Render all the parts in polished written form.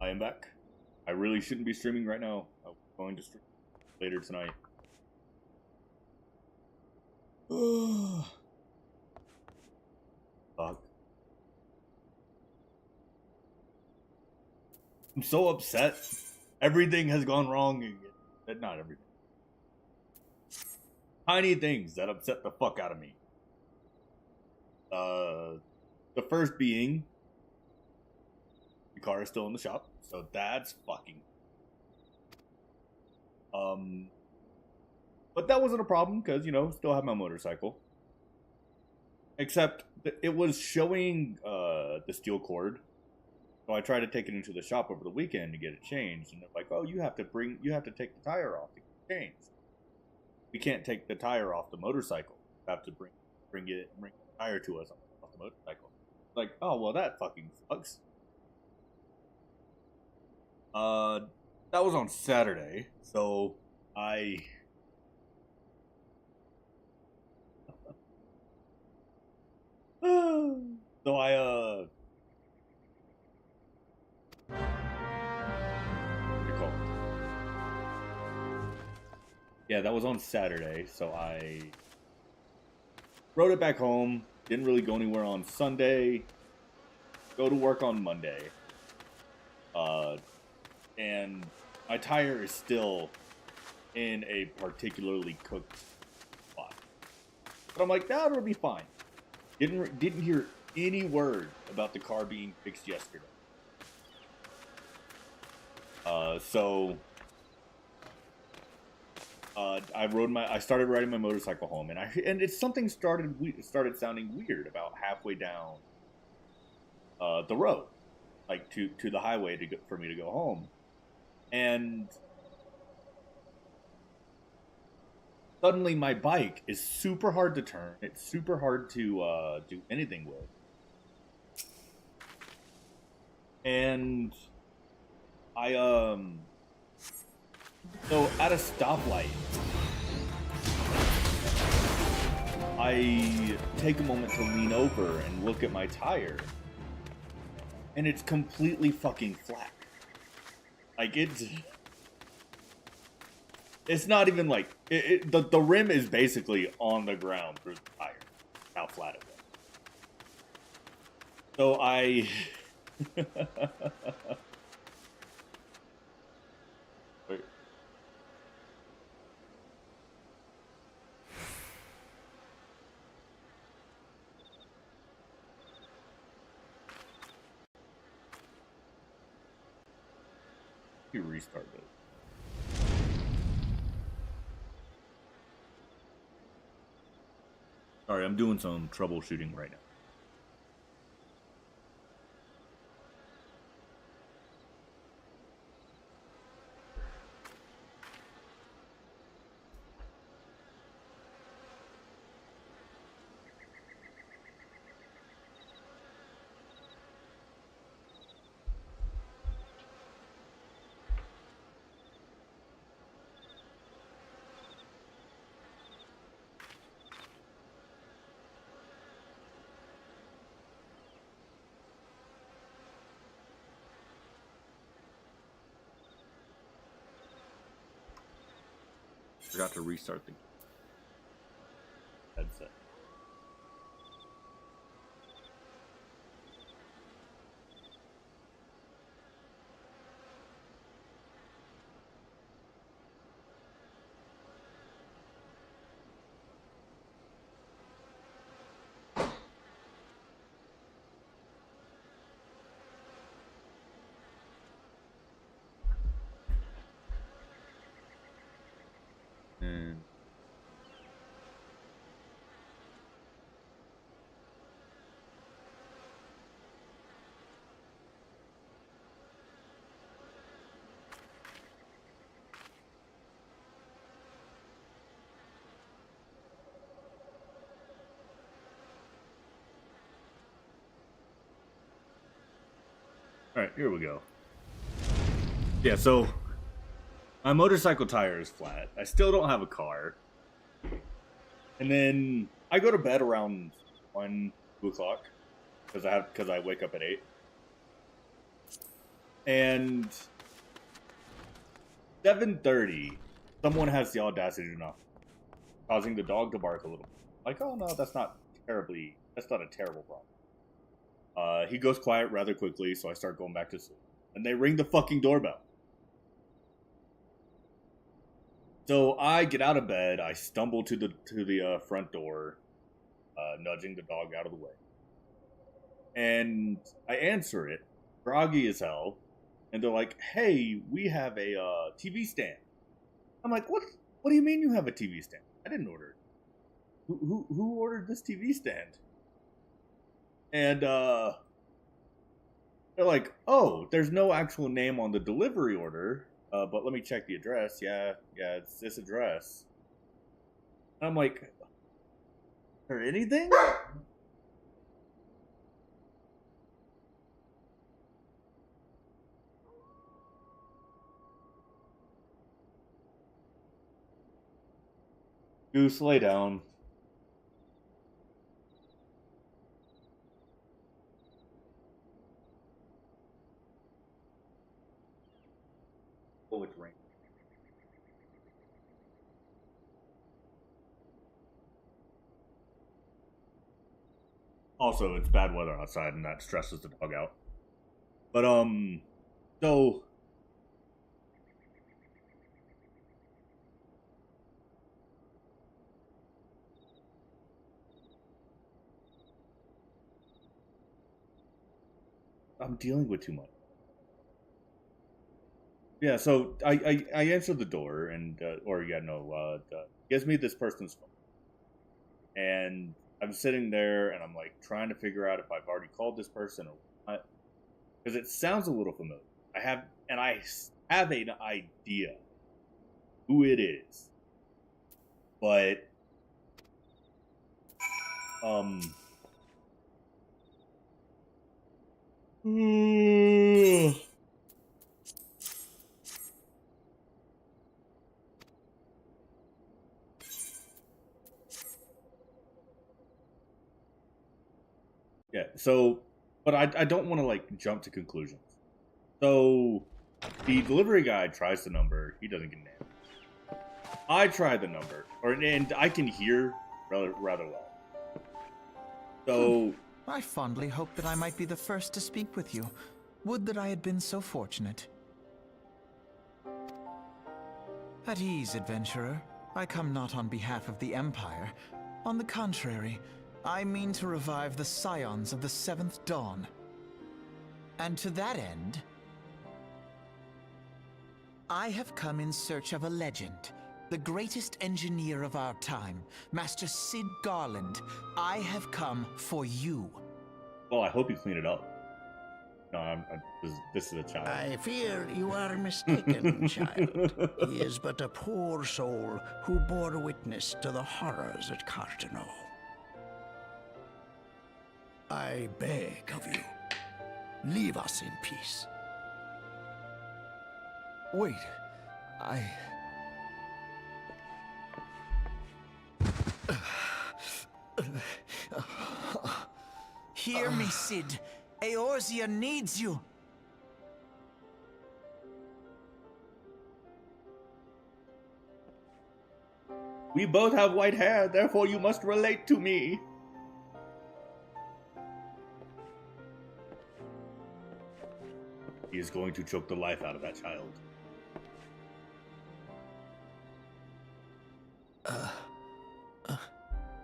I am back. I really shouldn't be streaming right now. I'm going to stream later tonight. Fuck. I'm so upset. Everything has gone wrong again. Not everything. Tiny things that upset the fuck out of me. The first being the car is still in the shop, so that's fucking. But that wasn't a problem because still have my motorcycle. Except it was showing the steel cord, so I tried to take it into the shop over the weekend to get it changed, and they're like, "Oh, you have to take the tire off to get it changed. We can't take the tire off the motorcycle. You have to bring the tire to us off the motorcycle." Like, oh well, that fucking sucks. That was on Saturday, so I. So I recall. Yeah, that was on Saturday, so I rode it back home. Didn't really go anywhere on Sunday. Go to work on Monday. And my tire is still in a particularly cooked spot. But I'm like, that'll be fine. Didn't hear any word about the car being fixed yesterday. So I started riding my motorcycle home, and it's something started sounding weird about halfway down the road, like to the highway for me to go home, and suddenly my bike is super hard to turn. It's super hard to do anything with, and I so at a stoplight, I take a moment to lean over and look at my tire, and it's completely fucking flat. Like it's not even like the rim is basically on the ground through the tire. How flat it is. So I. Wait. You restart it. Sorry, I'm doing some troubleshooting right now. Forgot to restart the headset. And all right, here we go. Yeah, so my motorcycle tire is flat. I still don't have a car. And then I go to bed around 1, 2 o'clock because I wake up at 8. And 7:30, someone has the audacity to knock, causing the dog to bark a little. Like, oh no, that's not a terrible problem. He goes quiet rather quickly, so I start going back to sleep. And they ring the fucking doorbell. So I get out of bed, I stumble to the front door, nudging the dog out of the way. And I answer it, groggy as hell, and they're like, "Hey, we have a TV stand." I'm like, "What? What do you mean you have a TV stand? I didn't order it. Who ordered this TV stand?" And they're like, "Oh, there's no actual name on the delivery order, but let me check the address. Yeah, it's this address." And I'm like, "Or anything?" Goose, lay down. Oh, it's raining. Also, it's bad weather outside, and that stresses the dog out. But so I'm dealing with too much. Yeah, so I answer the door and gives me this person's phone, and I'm sitting there and I'm like trying to figure out if I've already called this person or not, because it sounds a little familiar. I have an idea who it is, but um. Yeah, so, but I don't want to like jump to conclusions. So, the delivery guy tries the number, he doesn't get an answer. I try the number, and I can hear rather well. So, I fondly hope that I might be the first to speak with you. Would that I had been so fortunate. At ease, adventurer. I come not on behalf of the Empire. On the contrary, I mean to revive the scions of the Seventh Dawn. And to that end, I have come in search of a legend. The greatest engineer of our time, Master Cid Garland. I have come for you. well, I hope you clean it up. No, this is a child. I fear you are mistaken, child. He is but a poor soul who bore witness to the horrors at Cartano. I beg of you, leave us in peace. Wait, Hear me, Cid. Eorzea needs you. We both have white hair, therefore you must relate to me. He is going to choke the life out of that child.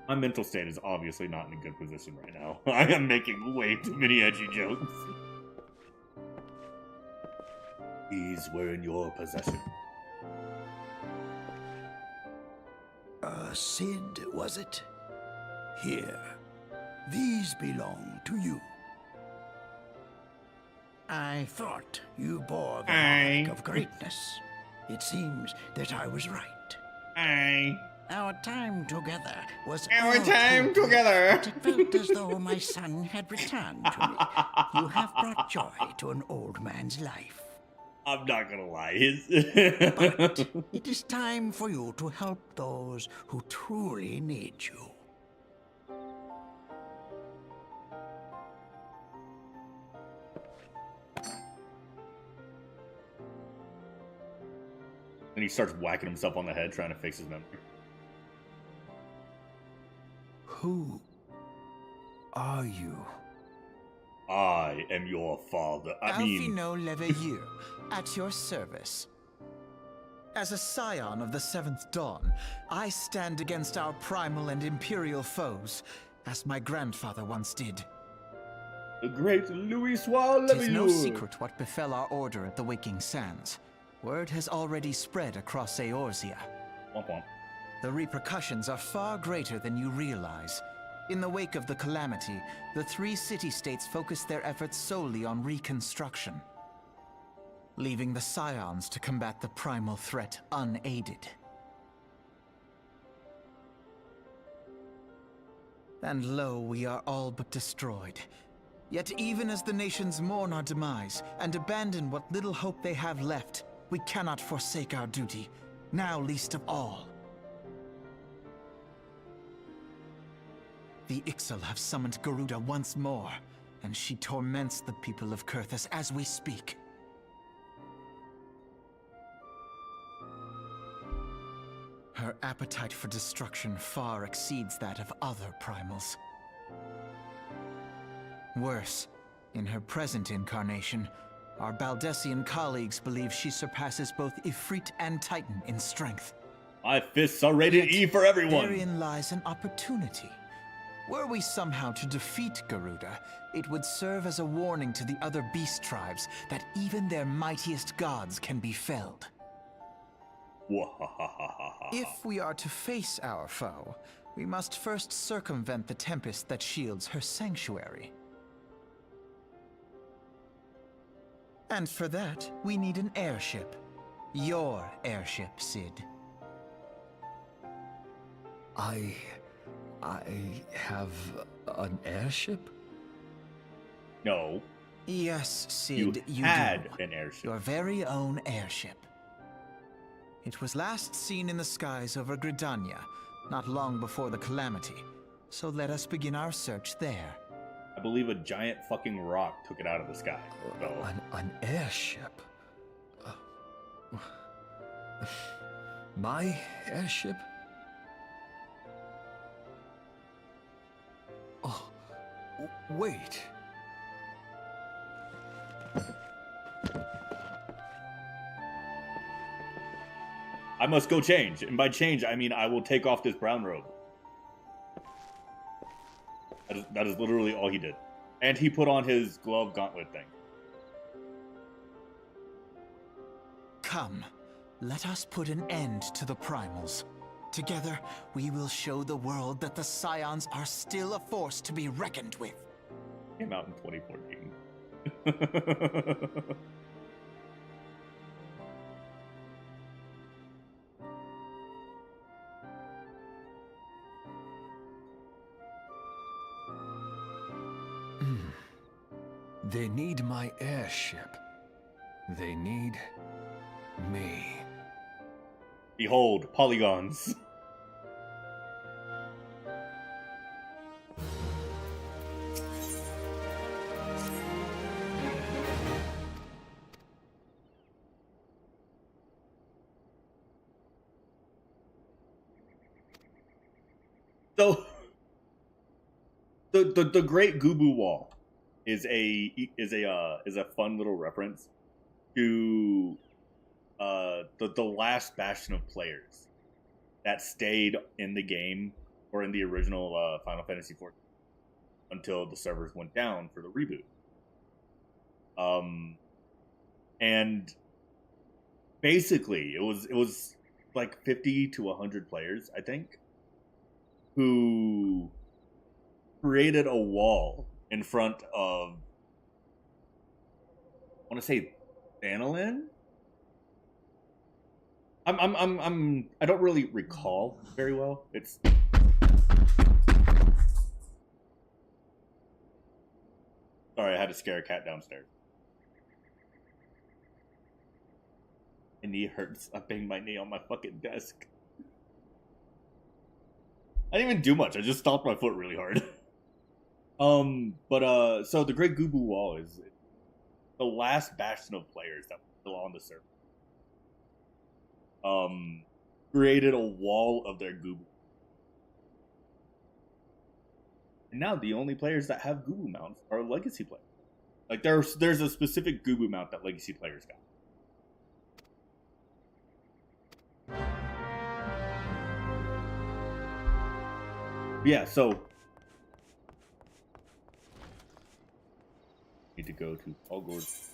My mental state is obviously not in a good position right now. I am making way too many edgy jokes. These were in your possession. Cid, was it? Here, these belong to you. I thought you bore the mark of greatness. It seems that I was right. Our time together was together. But it felt as though my son had returned to me. You have brought joy to an old man's life. I'm not gonna lie. But it is time for you to help those who truly need you. And he starts whacking himself on the head trying to fix his memory. Who are you? I am your father. Alphino Leveilleur, at your service. As a scion of the Seventh Dawn, I stand against our primal and imperial foes, as my grandfather once did. The great Louis Leveilleur. 'Tis no secret what befell our order at the Waking Sands. Word has already spread across Eorzea. Womp womp. The repercussions are far greater than you realize. In the wake of the calamity, the 3 city-states focused their efforts solely on reconstruction, leaving the Scions to combat the primal threat unaided. And lo, we are all but destroyed. Yet even as the nations mourn our demise and abandon what little hope they have left, we cannot forsake our duty, now least of all. The Ixal have summoned Garuda once more, and she torments the people of Kurthus as we speak. Her appetite for destruction far exceeds that of other primals. Worse, in her present incarnation, our Baldessian colleagues believe she surpasses both Ifrit and Titan in strength. My fists are rated E for everyone. Therein lies an opportunity. Were we somehow to defeat Garuda, it would serve as a warning to the other beast tribes that even their mightiest gods can be felled. If we are to face our foe, we must first circumvent the tempest that shields her sanctuary. And for that, we need an airship. Your airship, Cid. I have an airship? No. Yes, Cid, you had do. an airship. Your very own airship. It was last seen in the skies over Gridania, not long before the calamity. So let us begin our search there. I believe a giant fucking rock took it out of the sky. So. An airship? My airship? Oh, wait. I must go change. And by change, I mean I will take off this brown robe. That is literally all he did. And he put on his glove gauntlet thing. Come, let us put an end to the primals. Together, we will show the world that the Scions are still a force to be reckoned with. Came out in 2014. They need my airship. They need me. Behold, polygons. So, the Great Gubu Wall is a fun little reference to the last bastion of players that stayed in the game or in the original Final Fantasy XIV until the servers went down for the reboot. And basically it was like 50 to 100 players, I think, who created a wall in front of, I want to say, Thanalin. I don't really recall very well. It's sorry, I had to scare a cat downstairs. My knee hurts. I banged my knee on my fucking desk. I didn't even do much. I just stomped my foot really hard. So the Great Gubu Wall is the last bastion of players that were still on the server. created a wall of their Google. And now the only players that have Google mounts are legacy players. Like there's a specific Google mount that legacy players got. Yeah, so need to go to Hogwarts.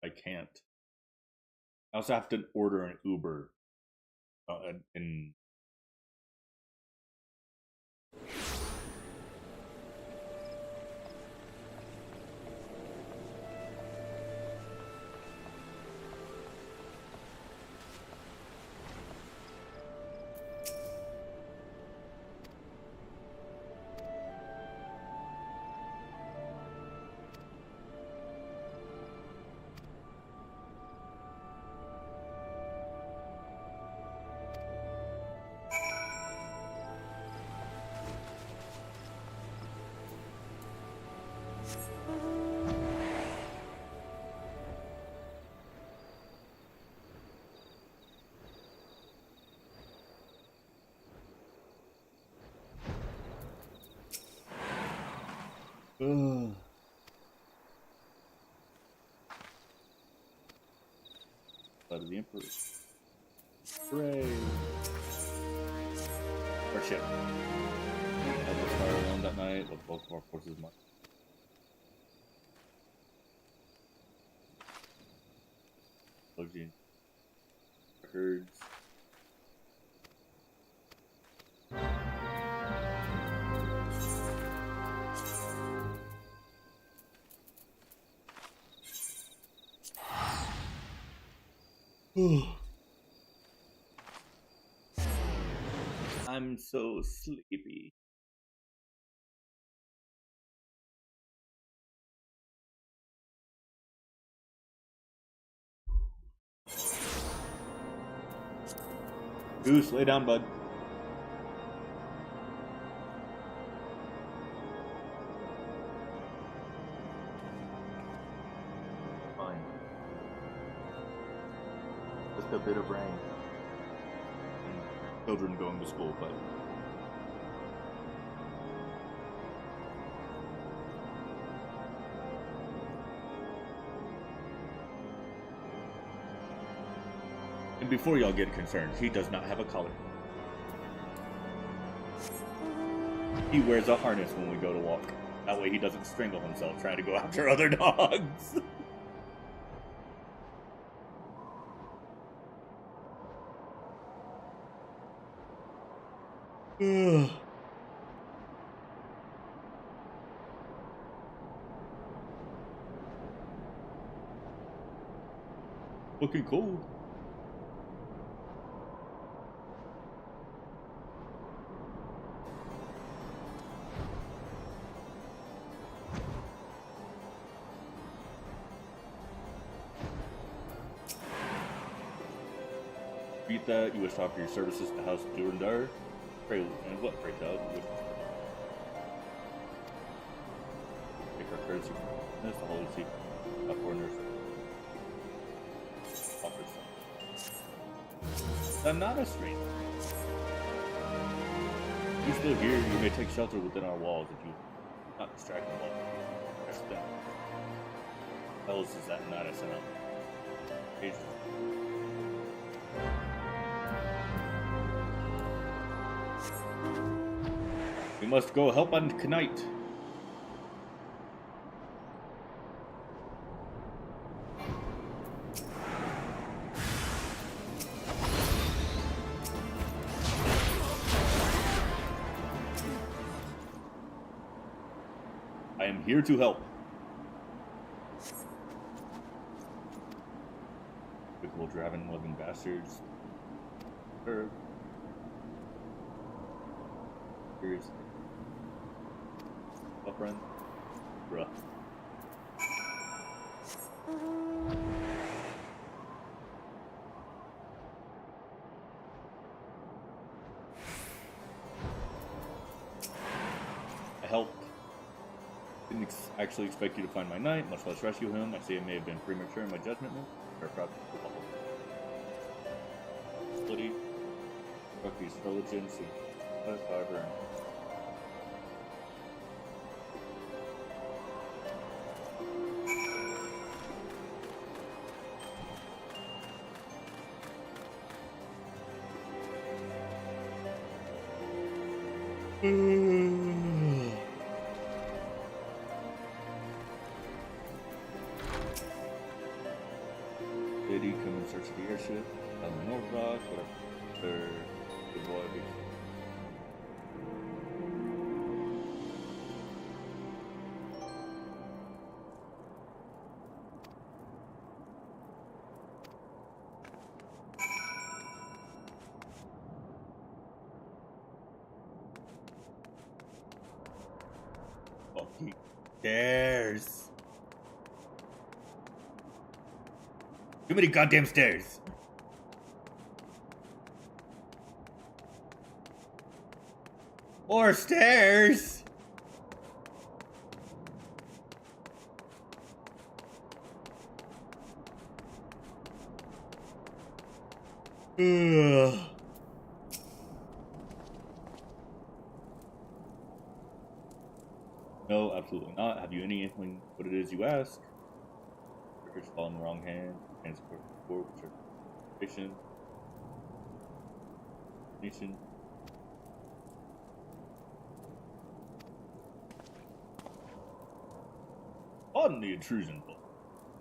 I can't. I also have to order an Uber. And Blood of the Emperor. Hooray! Or shit. Had the fire alone that night with both of our forces marked. Records. I'm so sleepy. Goose, lay down, bud. Fine. Just a bit of rain. And children going to school, but and before y'all get concerned, he does not have a collar. He wears a harness when we go to walk. That way he doesn't strangle himself trying to go after other dogs. Looking cold. Beat that, you wish to offer your services to House Durandar. Pray, and what, pray tell? Take our courtesy from the Holy See, not foreigners. I'm not a stranger. If you're still here, you may take shelter within our walls if you not distract them all. That's the hell is that night I sent out? We must go help on Knight. I am here to help. Typical Draven loving bastards. Here's up run. Bruh. Didn't actually expect you to find my knight, much less rescue him. I say it may have been premature in my judgment. Rookies, religion, however. Did he come in search of the airship? North Rock, whatever. Fucking stairs. Too many goddamn stairs. More stairs. Ugh. No, absolutely not. Have you any inkling what it is you ask? Records fall in the wrong hand. Hands forward, fiction. Nation. Pardon the intrusion, but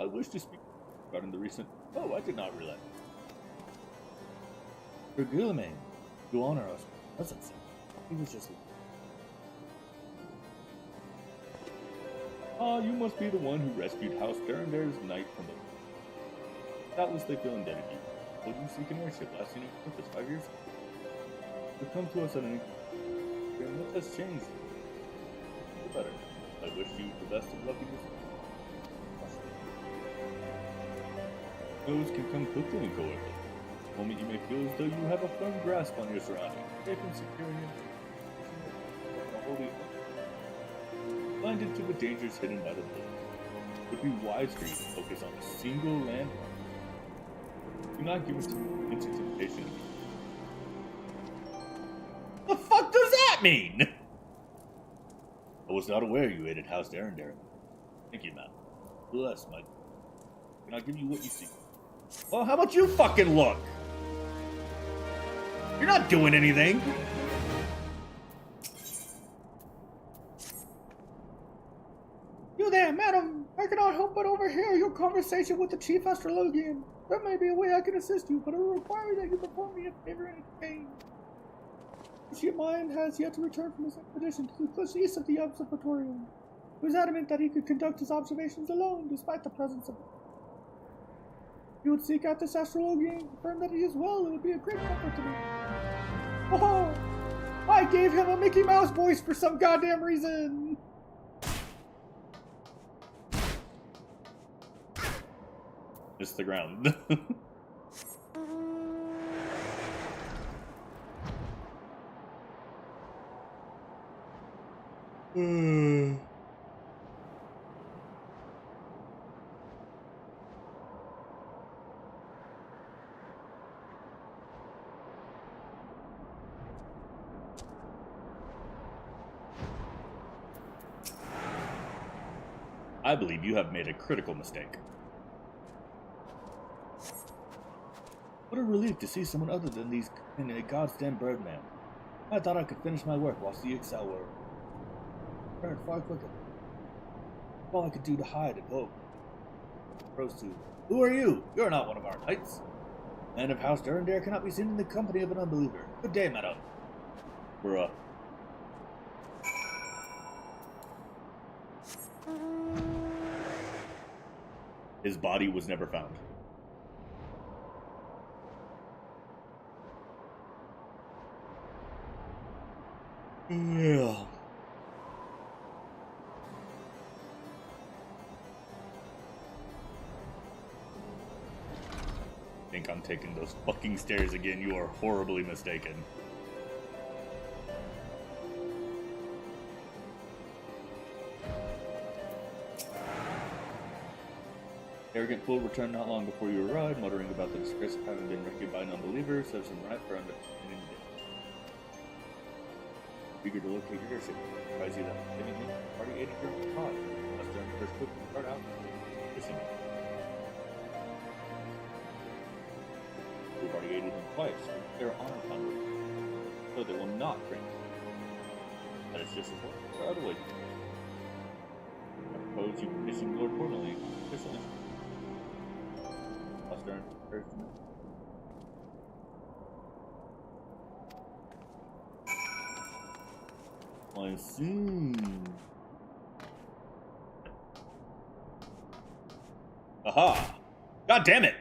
I wish to speak regarding the recent. Oh, I did not realize. For Guillermin, you honor us. Presence. He was just. Ah, you must be the one who rescued House Durendare's knight from the. Doubtless they feel indebted to you. Would you seek an airship last seen in purpose 5 years ago? You come to us at an. What has changed? The better. I wish you the best of luck in this. Those can come quickly and go quickly. The moment you may feel as though you have a firm grasp on your surroundings, safe and secure in your holy blinded to the dangers hidden by the building. It would be wise for you to focus on a single landmark. Do not give into temptation. The fuck does that mean? I was not aware you aided House Durendare. Thank you, ma'am. Bless my. Can I give you what you seek? Well, how about you fucking look? You're not doing anything. You there, madam. I cannot help but overhear your conversation with the chief astrologian. There may be a way I can assist you, but it will require that you perform me a favor in exchange. Your mind has yet to return from his expedition to the cliffs east of the observatorium. He was adamant that he could conduct his observations alone, despite the presence of. If you would seek out this astrologian and confirm that he is well, it would be a great comfort to me. Oh, I gave him a Mickey Mouse voice for some goddamn reason. Just the ground. I believe you have made a critical mistake. What a relief to see someone other than these in a goddamn birdman. I thought I could finish my work whilst the XIV were turned far quicker. All I could do to hide and hope. Rose to, who are you? You're not one of our knights. Man of House Durendare cannot be seen in the company of an unbeliever. Good day, madam. Bruh. His body was never found. Yeah. I think I'm taking those fucking stairs again. You are horribly mistaken. Arrogant fool returned not long before you arrived, muttering about the disgrace of having been rescued by non-believers. Serves him right for understanding the day. Eager to locate your airship. Advise you that anything party aided your cause. Unless during the first quick start out. Listen. We've already aided them twice. They are honor conduit. So they will not bring you. That is just as well. There are other ways. I propose you petition Lord Portland officially. Stern, I see. Aha! God damn it!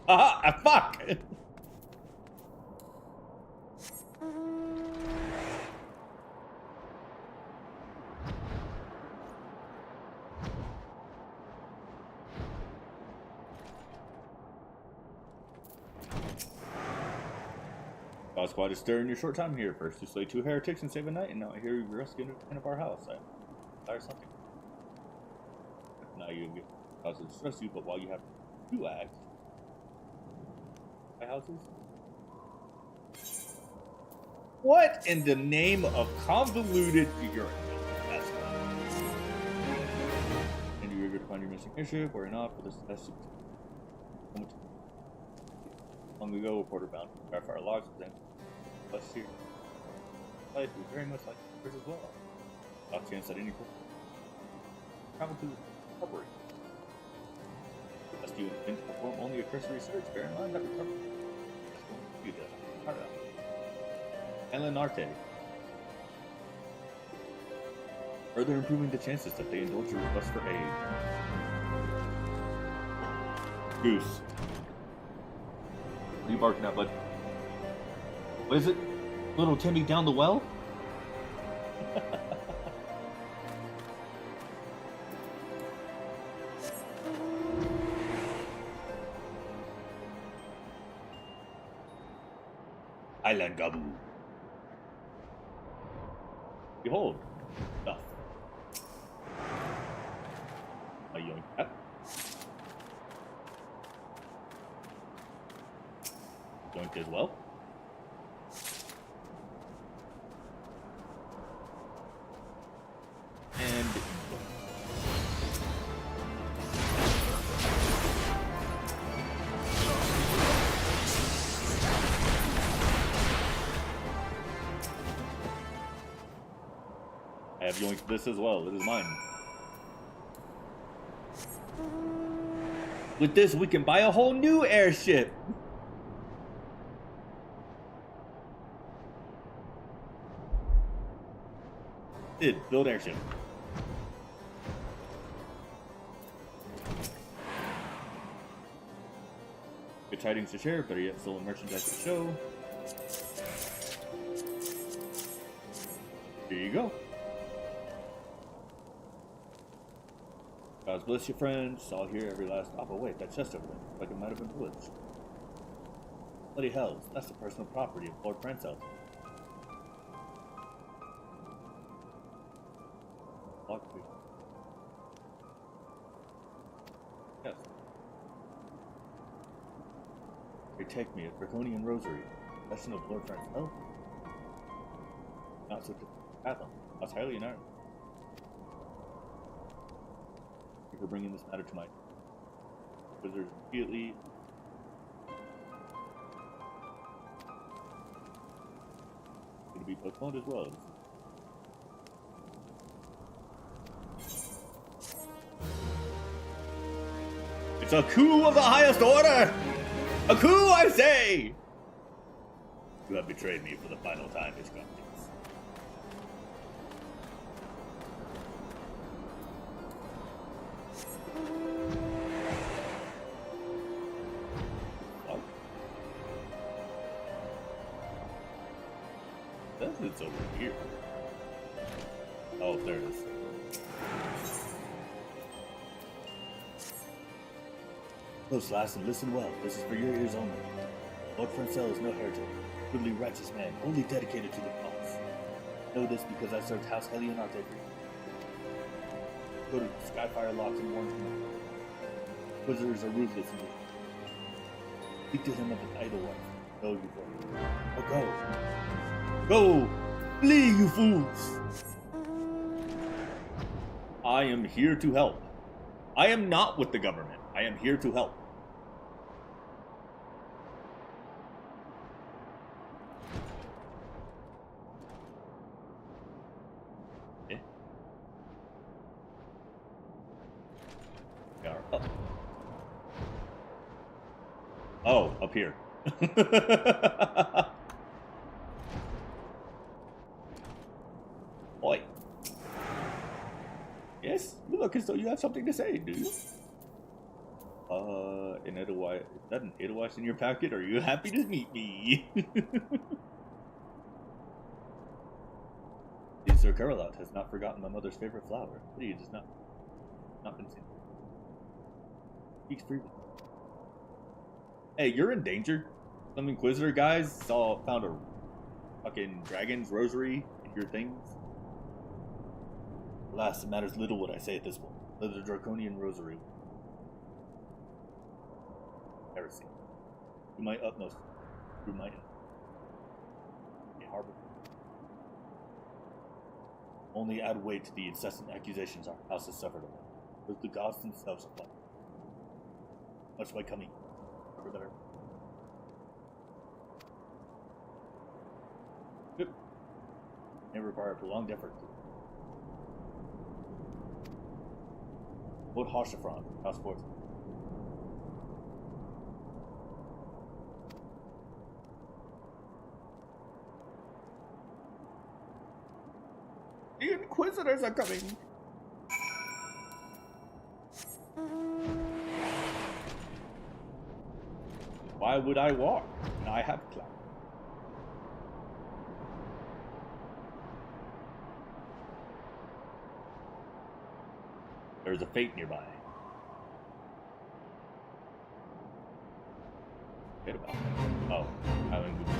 Aha! Fuck! Caused quite a stir in your short time here. First you slay 2 heretics and save a knight, and now I hear you've rescued a man of our house. I desire something. Now you get causes to stress you, but while you have 2 acts, my houses. What in the name of convoluted figuring? That's fine. And you're eager to find your missing airship, or not, for this test. Long ago, a reporter found verify our logs with them. Plus, here, life is very much like yours as well. Without chance at any point. Travel to the recovery. Unless you intend to perform only a cursory search, bear in mind that recovery is going to be the hard out. Ellen Arte. Further improving the chances that they indulge your request for aid. Goose. What are you barking at, bud? What is it? Little Timmy down the well? Island Gabu. Behold, stuff. A young cat. Yoink as well. And I have yoinked this as well. It is mine. With this, we can buy a whole new airship. Build airship. Good tidings to share, better yet, stolen merchandise to show. Here you go. God bless you, friends. I'll hear every last. Oh, but wait, that chest over there. Like it might have been pillaged. Bloody hells, that's the personal property of Lord Francel's. Yes. Here, take me, a draconian rosary. Possession of Lord Francel. Not so to fathom. That's highly in Ireland. Thank you for bringing this matter to my wizards immediately. It'll be postponed as well. It's a coup of the highest order! A coup, I say! You have betrayed me for the final time, His Grace. What? Says it's over here. Oh, there it is. Close, lass, and listen well. This is for your ears only. Lord Francel is no heretic, truly righteous man, only dedicated to the cause. Know this because I served House Helion Arte for you. Go to Skyfire Locks and warn him. Inquisitors are ruthless. Speak to him of an idle one. Go, you fools. Oh, go. Go! Flee, you fools! I am here to help. I am not with the government. I am here to help. Okay. We are up. Oh, up here. Oi. Yes, you look as though you have something to say, do you? An Edelweiss, is that an Edelweiss in your packet? Are you happy to meet me? Sir Carolot has not forgotten my mother's favorite flower. He does not been seen. Speaks freely. Hey, you're in danger. Some Inquisitor guys found a fucking dragon's rosary in your things. Alas, it matters little what I say at this point. Let the draconian rosary. Heresy. Do my utmost. Through my harbor. Only add weight to the incessant accusations our house has suffered. Let the gods themselves apply. Much by coming. Ever better. Good. May require prolonged effort. Lord Hoshafron, House Force. The Inquisitors are coming! Why would I walk when I have clout? There's a fate nearby. Forget about that. Oh, Island Google.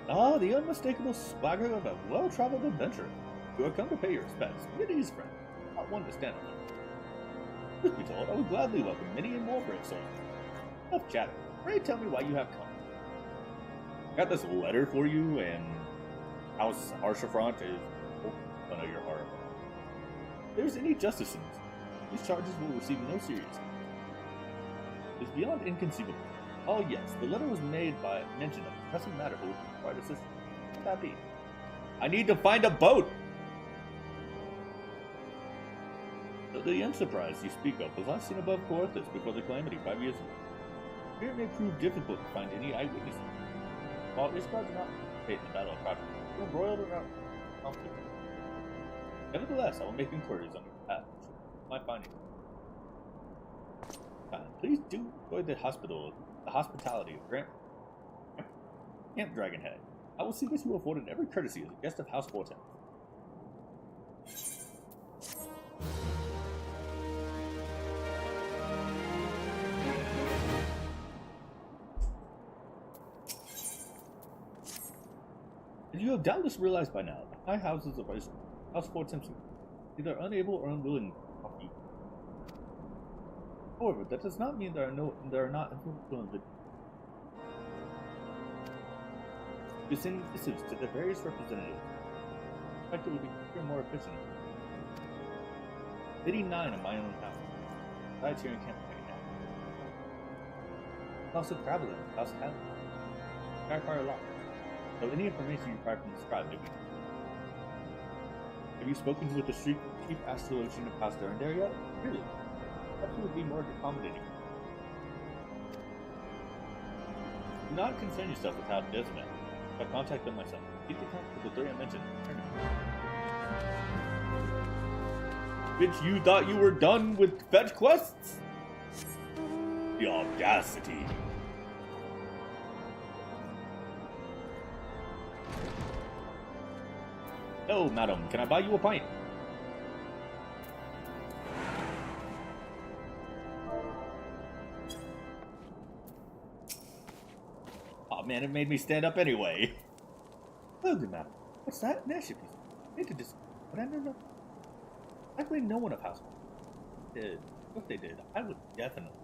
Ah, the unmistakable swagger of a well-traveled adventurer. You have come to pay your respects. Many is friend, not one to stand on. Truth be told, I would gladly welcome many and more brave souls. Enough chatter. Pray tell me why you have come. I got this letter for you, and House Archifront is one of your heart. If there's any justice in this, these charges will receive no serious. It is beyond inconceivable. Oh yes, the letter was made by mention of a pressing matter who would require assistance. What would that be? I need to find a boat! The enterprise you speak of was last seen above Coerthus before the calamity 5 years ago. Here it may prove difficult to find any eyewitnesses. While Ishtar did not participate in the Battle of Project, you were embroiled in our conflict. Nevertheless, I will make inquiries on your behalf. My findings. Please do enjoy the hospitality of Camp Dragonhead. I will see that you are afforded every courtesy as a guest of House Forten. As you have doubtless realized by now, the high houses of House Forten either unable or unwilling to offer you. However, that does not mean there are not influential. To send missives to the various representatives. In fact, it would be quicker and more efficient. City 9 of my own house. Besides here in Camp Dragonhead. Also traveling, House Hamlet. Skyfire Lock. So any information you require from the scribe may be. Have you spoken with the chief astrologist of House Durandare yet? Really? Perhaps you would be more accommodating. Do not concern yourself with how Desmond. I'll contact them myself. Keep the contact with the 3 I mentioned. Bitch, you thought you were done with fetch quests? The audacity. Hello, madam. Can I buy you a pint? Aw, man, it made me stand up anyway. Oh, good man. What's that? An airship piece. I hate to dis... But I don't know. Luckily, no one of house did. If they did, I would definitely.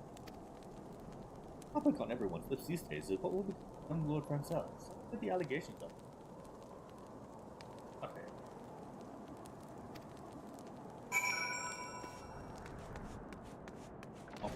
Topic on everyone's lips these days is what will become Lord Francel. What the allegations are. Okay. Oh,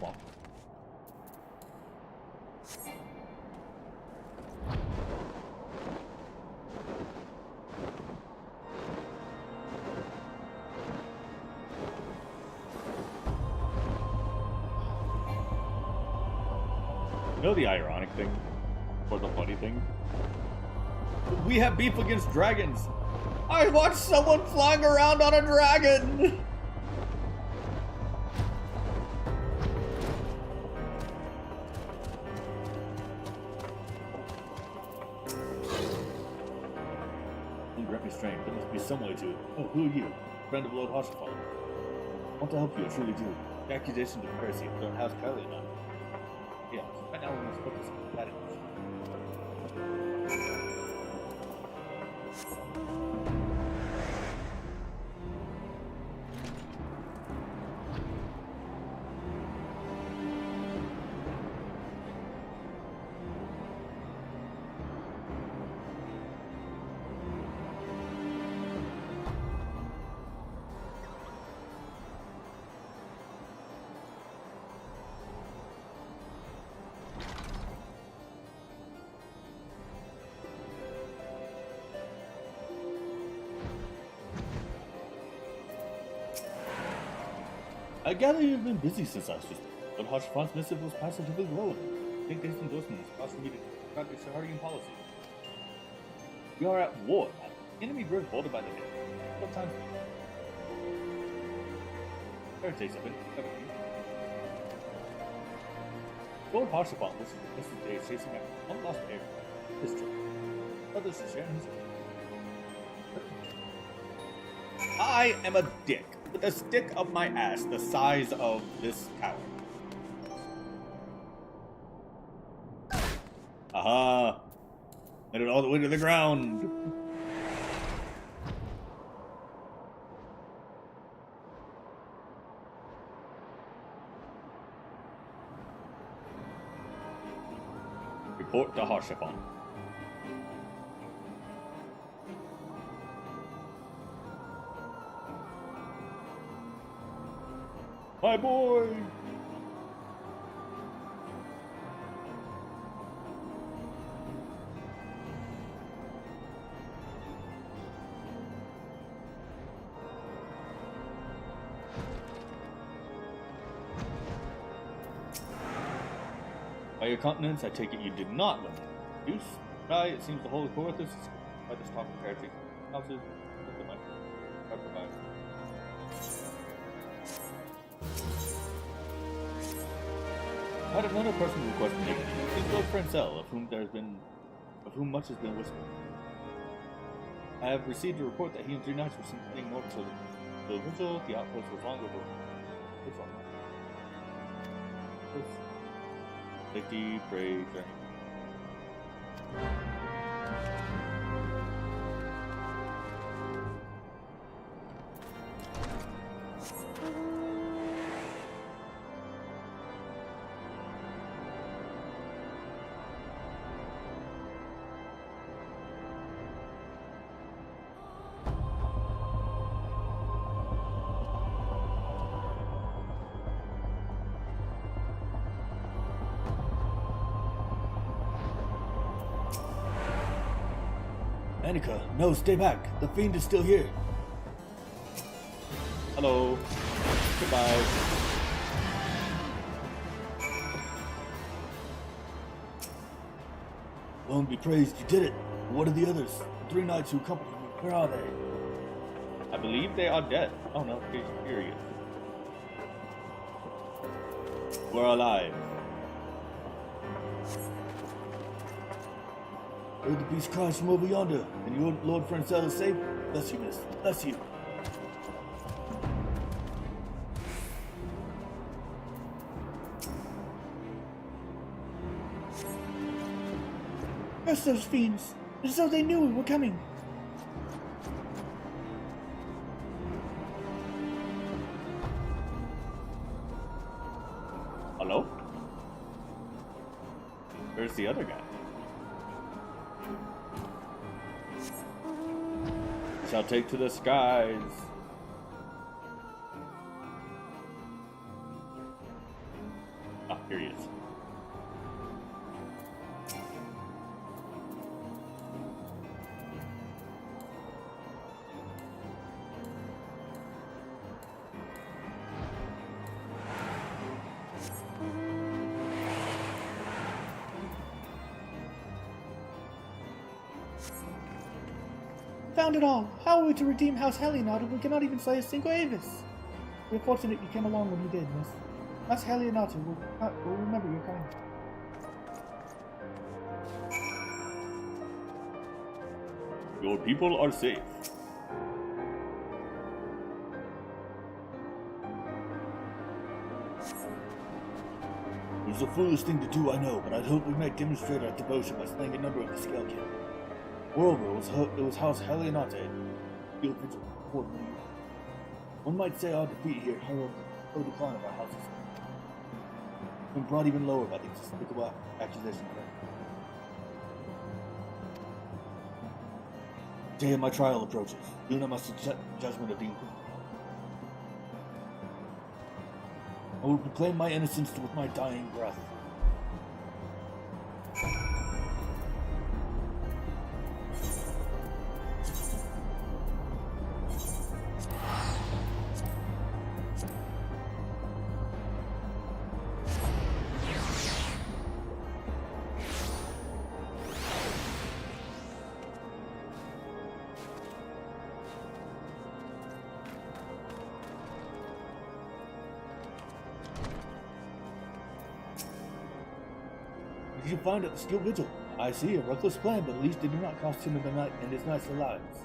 you know the ironic thing? Or the funny thing? We have beef against dragons! I watched someone flying around on a dragon! Don't grant me strength. There must be some way to it. Oh, who are you? Friend of Lord Hoshafon. I want to help you, I truly do. The accusations of heresy put on House Kylie and I. Yeah, right now we must focus on that. I gather you've been busy since I was just. But Hoshfon's missive was positively glowing. I think this endorsement is causing me to cut the Shaharian policy. We are at war, man. The enemy grows bolder by the day. What time? Thursday, 7. Lord Hoshfon wishes to miss the day chasing after one lost air. This trip. Others to share his. I am a dick. With a stick up my ass the size of this tower. Aha! Made it all the way to the ground! Report to Hoshafon. My boy! By your countenance, I take it you did not learn use. Right, it seems the whole of Corinth is by this talk of heretic houses. I had another person request me. It's Lord Francel, of whom much has been whispered. I have received a report that he and 3 knights were sending north to the vigil. The outpost was long over. Safety, pray, journey. Annika, no, stay back. The fiend is still here. Hello. Goodbye. Long be praised, you did it. What are the others? The 3 knights who accompanied me, where are they? I believe they are dead. Oh no, here he is. We're alive. Heard the beast cries from over yonder, and your Lord Francel is safe. Bless you, miss. Bless you. Curse those fiends! As though they knew we were coming! Hello? Where's the other guy? Shall take to the skies. Ah, here he is. Found it all! How are we to redeem House Helionot if we cannot even slay a single Avis? We are fortunate you came along when you did, Miss. House Helionot will remember your kindness. Your people are safe. It was a foolish thing to do, I know, but I'd hoped we might demonstrate our devotion by slaying a number of the scale kin. Moreover, it was House Helionate, field vigil, before me. One might say our defeat here heralded the decline of our houses. Been brought even lower by the despicable accusation of them. The day of my trial approaches. Soon I must accept the judgment of the Inquisition. I will proclaim my innocence with my dying breath. Did you find at the Steel Vigil? I see, a reckless plan, but at least it did not cost him and his knights their lives.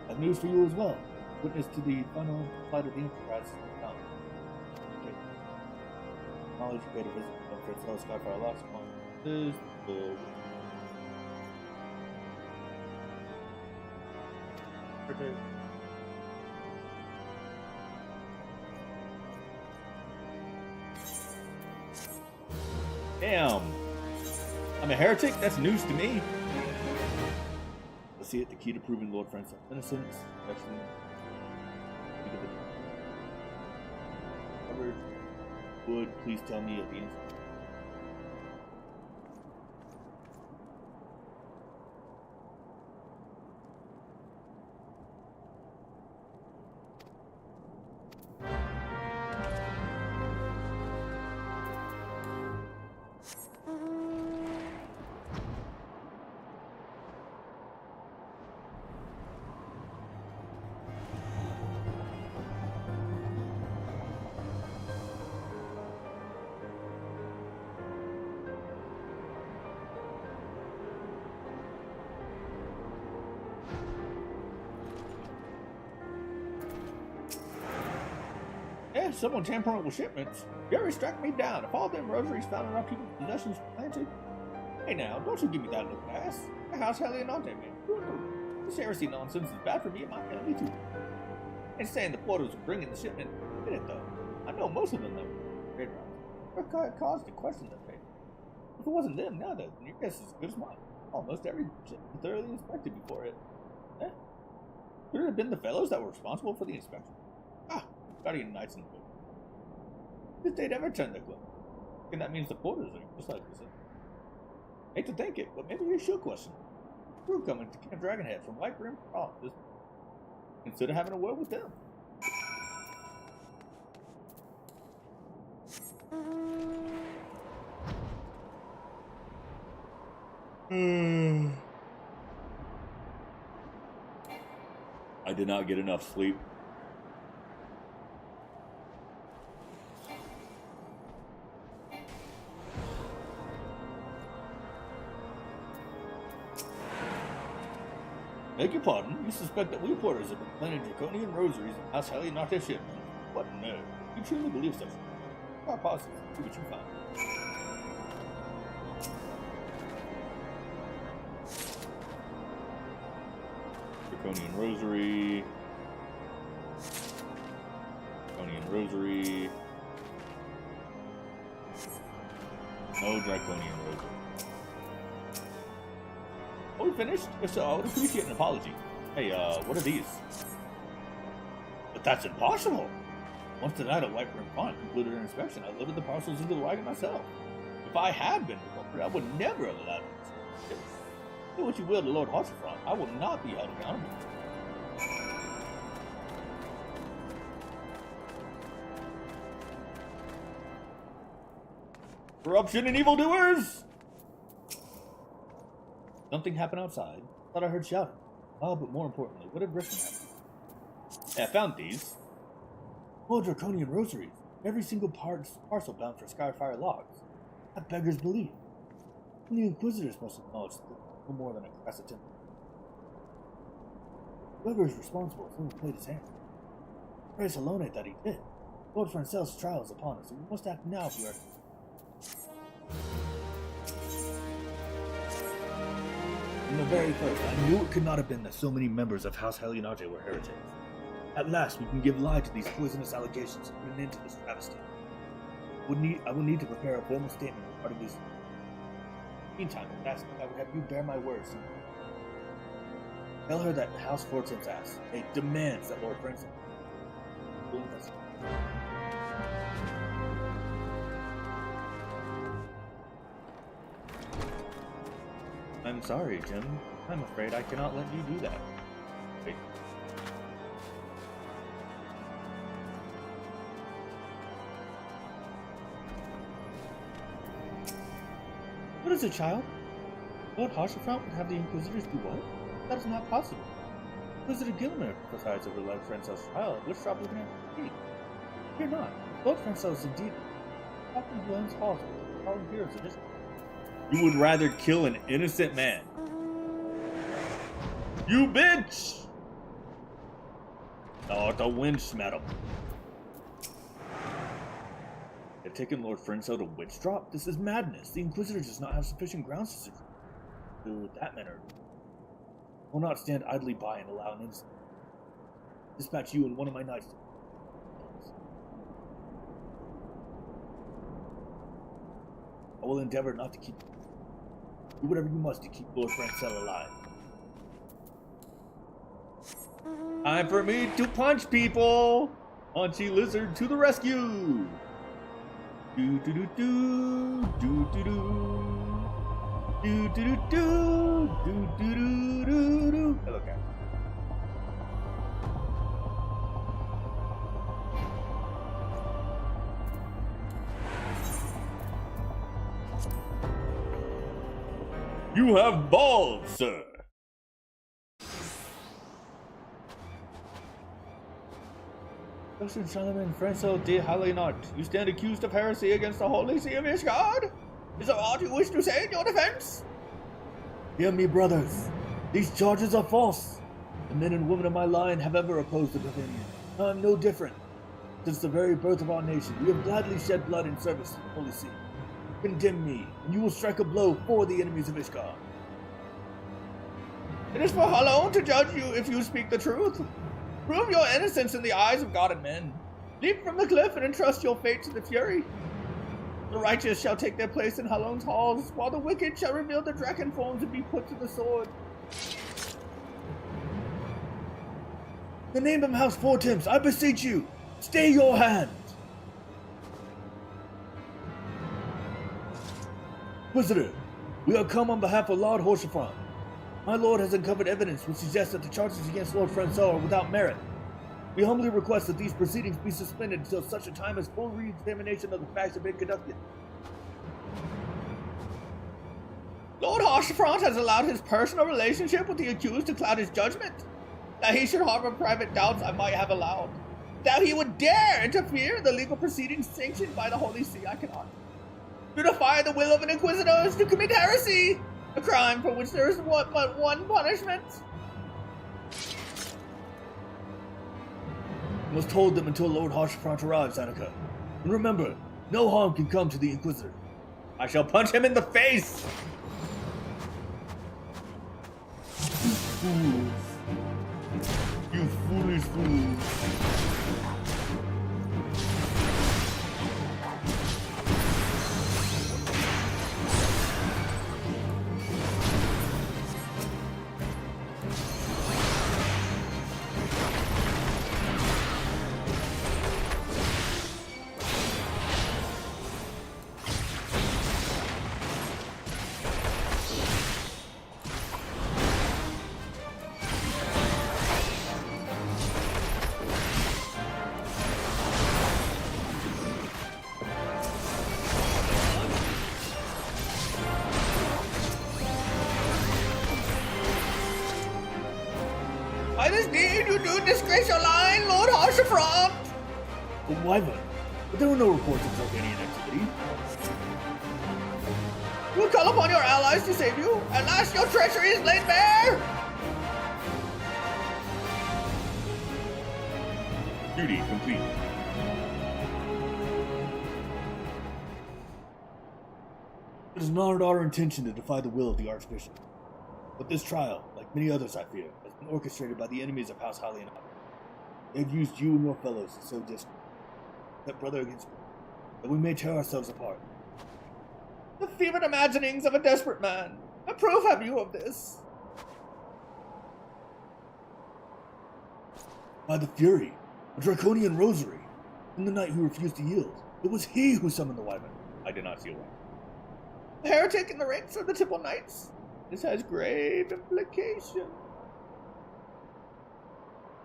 I have news for you as well. Witness to the final flight of the Enterprise is come. Knowledge you paid a visit to Fred Cello Skyfire last month is the... Damn! I'm a heretic? That's news to me. Let's see it, the key to proving Lord Francis' innocence. Actually, whoever would please tell me at the end. Yeah, someone tampering with shipments. Jerry struck me down. If all them rosaries found in our people's possessions were planted. Hey now, don't you give me that look, ass. The House Helionate, man. This heresy nonsense is bad for me and my family too. And saying the porters were bringing the shipment. Did it though? I know most of them though. Trade routes. What caused to question them, baby? If it wasn't them, now then your guess is as good as mine. Almost every shipment thoroughly inspected before it. Eh? Could it have been the fellows that were responsible for the inspection? Ah, Guardian Knights in the book. If they'd ever turn their club. And that means the porters are just like this. Hate to think it, but maybe you should question them. Crew coming to Camp Dragonhead from White Rim just consider having a word with them. I did not get enough sleep. Beg your pardon, you suspect that we porters have been planting draconian rosaries in House Helionate shipment? What nerve? You truly believe such a thing? Our positive, see what you find. Draconian Rosary. Draconian Rosary. No Draconian Rosary. Oh, we finished? If so, I would appreciate an apology. Hey, what are these? But that's impossible! Once the night at White Rim Pond concluded an inspection, I loaded the parcels into the wagon myself. If I had been the culprit, I would never have allowed it. Do what you will to Lord Hoshefront. I will not be held accountable. Corruption and evildoers! Something happened outside. Thought I heard shouting. Oh, but more importantly, what did Griffin have? Yeah, I found these. More Draconian rosaries. Every single parcel bound for Skyfire logs. That beggars belief. And the Inquisitors must acknowledge that no more than a crass attempt. Whoever is responsible for who played his hand. Pray Salone that he did. Lord Francel's trial is upon us, and we must act now if we are. From the very first, I knew it could not have been that so many members of House Helionage were heretics. At last, we can give lie to these poisonous allegations and put an end to this travesty. I will need to prepare a formal statement regarding these. Meantime, I would have you bear my words. Tell her that House Fortin's asked. It demands that Lord Francel. I'm sorry, Jim. I'm afraid I cannot let you do that. Wait. What is it, child? Lord Hoshefront would have the Inquisitors do what? That is not possible. Inquisitor Gilmer presides over Lord Francel's trial, which job is going to be? Fear not. Lord Francel is indeed Captain Blaine's halls with the fallen heroes of history. You would rather kill an innocent man. You bitch! Oh, the winch, madam. They've taken Lord Francel to witch drop? This is madness. The Inquisitor does not have sufficient grounds to do that manner. I will not stand idly by and allow an innocent. Dispatch you and one of my knights. I will endeavor not to keep. Do whatever you must to keep Lord Francel alive. Time for me to punch people! Punchy Lizard to the rescue! Do do do do do do do do do do do do do do do. Hello, cat. You have balls, sir. Justin Solomon Francel de Halenot, you stand accused of heresy against the Holy See of Ishgard? Is there aught you wish to say in your defense? Hear me, brothers. These charges are false. The men and women of my line have ever opposed the Bavarian. I am no different. Since the very birth of our nation, we have gladly shed blood in service to the Holy See. Condemn me, and you will strike a blow for the enemies of Ishgard. It is for Halone to judge you if you speak the truth. Prove your innocence in the eyes of God and men. Leap from the cliff and entrust your fate to the Fury. The righteous shall take their place in Halone's halls, while the wicked shall reveal their dragon forms and be put to the sword. In the name of House Fortemps, I beseech you, stay your hand. Inquisitor, we are come on behalf of Lord Hoshefront. My lord has uncovered evidence which suggests that the charges against Lord Francel are without merit. We humbly request that these proceedings be suspended until such a time as full re-examination of the facts have been conducted. Lord Hoshefront has allowed his personal relationship with the accused to cloud his judgment. That he should harbor private doubts I might have allowed. That he would dare interfere in the legal proceedings sanctioned by the Holy See, I cannot. To defy the will of an inquisitor is to commit heresy, a crime for which there is but one punishment. You must hold them until Lord Hoshefront arrives, Annika. And remember, no harm can come to the Inquisitor. I shall punch him in the face! By this deed, you do disgrace your line, Lord Harshaphron. The Wyvern. But there were no reports of Draconian activity. You will call upon your allies to save you. At last, your treachery is laid bare. Duty complete. It is not our intention to defy the will of the Archbishop. But this trial, like many others I fear, has been orchestrated by the enemies of House Halion. They've used you and your fellows to sow discord, set brother against brother, that we may tear ourselves apart. The fevered imaginings of a desperate man. What proof have you of this? By the Fury, a Draconian rosary, and the knight who refused to yield. It was he who summoned the Wyvern. I did not see a Wyvern. The heretic in the ranks of the Temple Knights? This has grave implications.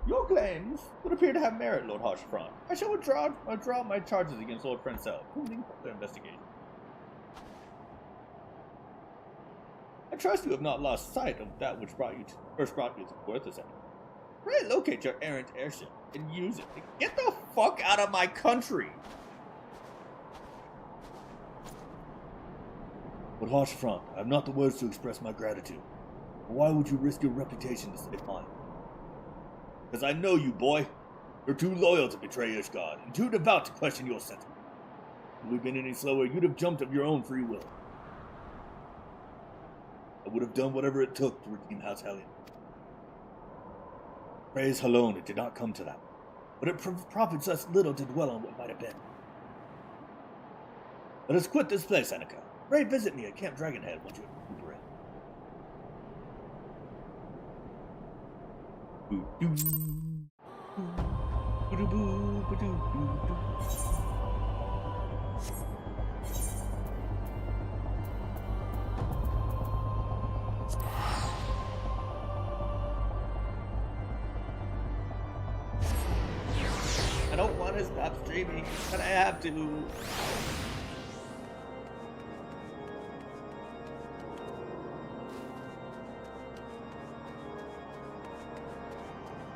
Your claims would appear to have merit, Lord Harshaphron. I shall withdraw my charges against Lord Francel, pending further investigation. I trust you have not lost sight of that which first brought you to Puerto Center. Pray locate your errant airship and use it to get the fuck out of my country. But Harshaphron, I have not the words to express my gratitude. But why would you risk your reputation to save mine? Because I know you, boy. You're too loyal to betray Ishgard, and too devout to question your sentiment. Had we been any slower, you'd have jumped of your own free will. I would have done whatever it took to redeem House Halion. Praise Halone, it did not come to that. But it profits us little to dwell on what might have been. Let us quit this place, Annika. Pray visit me at Camp Dragonhead once you recuperate. I don't want to stop streaming, but I have to.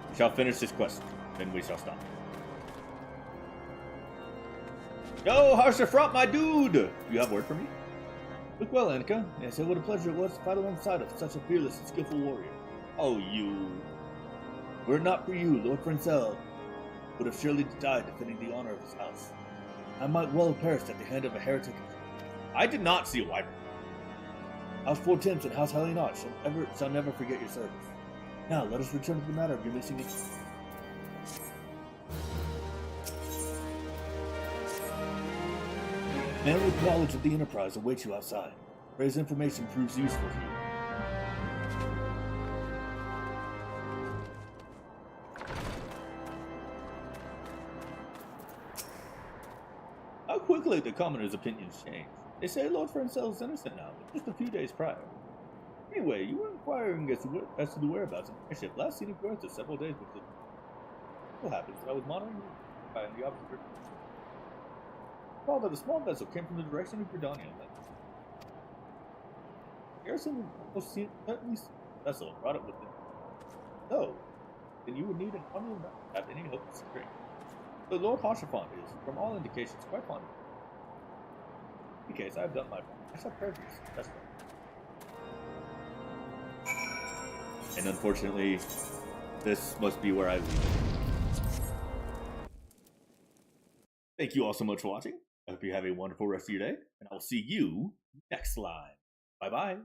We shall finish this quest, then we shall stop. Yo, Harshaphron, my dude! You have word for me? Look well, Annika. Yes, what a pleasure it was to fight alongside of such a fearless and skillful warrior. Oh, you. Were it not for you, Lord Francel would have surely died defending the honor of his house. I might well have perished at the hand of a heretic. I did not see a Wyvern. House Four Temps and House Halion shall never forget your service. Now, let us return to the matter of your missing it. Man with knowledge of the Enterprise awaits you outside. Pray his information proves useful to you. How quickly the commoners' opinions change. They say Lord Francel is innocent now, but just a few days prior. Anyway, you were inquiring as to the whereabouts of my ship last seen in Puerto several days before. What happens that I was monitoring by the opposite. Recall that a small vessel came from the direction of Gridania. Garrison almost seen at least a vessel and brought it with them. So, then you would need an army of men to have any hope of securing. The Lord Harshaphron is, from all indications, quite fond of it. In any case, I have done my part. I shall pray for you. That's right. And unfortunately, this must be where I leave it. Thank you all so much for watching. I hope you have a wonderful rest of your day, and I will see you next time. Bye-bye.